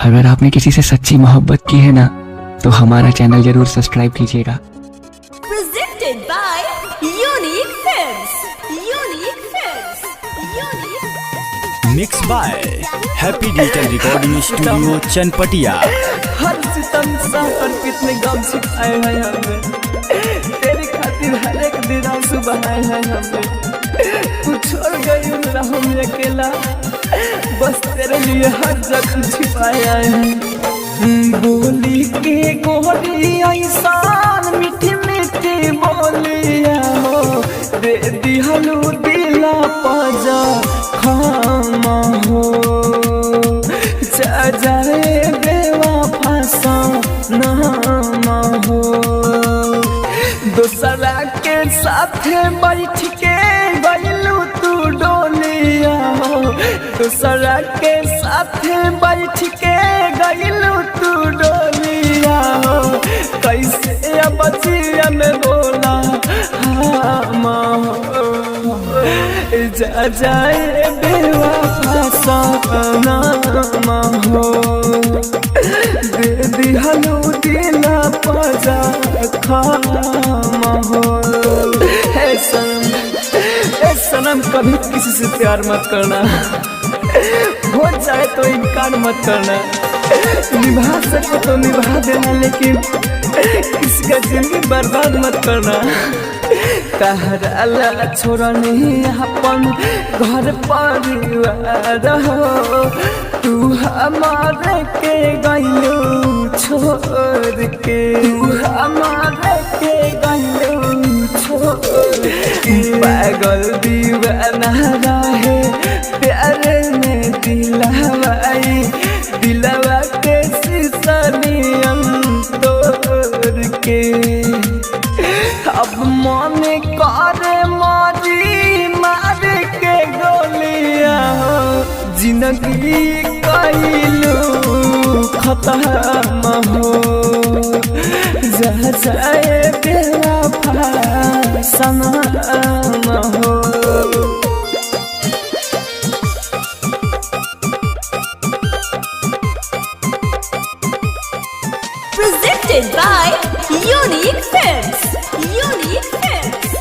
अगर आपने किसी से सच्ची मोहब्बत की है ना तो हमारा चैनल जरूर सब्सक्राइब कीजिएगा। Presented by Unique Films. Unique Films. Unique. Mix by happy digital recording studio Chanpatiya. हर सितम साकर कितने गम छिपाए हैं हमने, तेरी खातिर हर एक दिन आंसू बहाए हैं हमने। तू छोड़ गई उन राहों में अकेला, बस तेरे लिए हर जख्म छिपाए हैं। बोली के गोरी ऐसान मीठी मीठी बोलिया हो, दे दिहलू दिला पजा खामा हो। जा जाए बेवफा सा नामा हो, दूसरा के साथे बैठ के गइलू तू डोलिया हो। दूसरा के साथे बैठ के गइलू तू डोलिया हो। कैसे अब बचिया में बोला हाँ हो, जा जाए बेवफा सा नामा हो, दे दिहलू दिला पजा खामा हो। हे सनम कभी किसी से प्यार मत करना, हो जाए तो इनकार मत करना। निभा सको तो निभा देना, लेकिन किसी का जिंदगी बर्बाद मत करना। कहरा छोड़ा नहीं अपन घर परिवार हो, तू हमारे के गइलो छोड़ के, तू हमारे के गइलो छोड़ के। पागल दीवाना रहे प्यारे में दिलवाई, दिलवा के शीशा नियम तोड़ के। अब मन करे मारी मार के गोलियां, जिंदगी कइलू खत्म हो। जा जाए बेवफा सनम हो। Presented by Unique Films. Unique Films.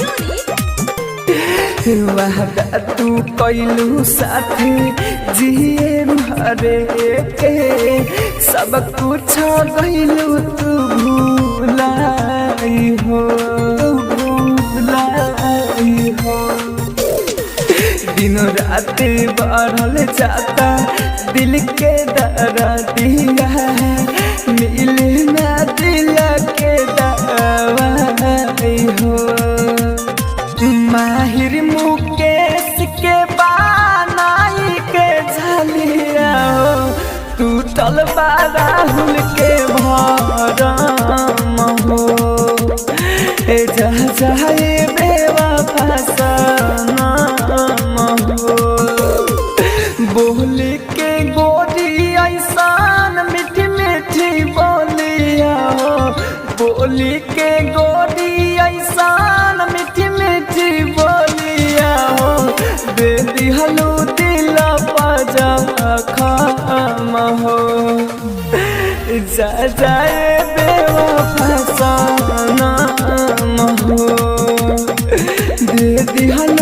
Unique. वादा तू कइलू साथे जिए भरे के, सब कुछ गइलू तू भूलाई हो, भूलाई हो। दिन रात बढ़ल जाता दिल के दर्दिया, मिले ना दिल के दवाई हो। माहिर मुकेश के बानाई के झलिया हो, टूटल बा राहुल के भरम हो। जा जाए बेवफा सनम हो, बोल के गोरी ऐसान मीठी मीठी बोलिया हो। बोली के गोरी ऐसान मीठी मीठी बोलिया हो, दे दिहलू दिला पजा खामा हो। जा जाए बेवफा सनम हो, दे दिहलू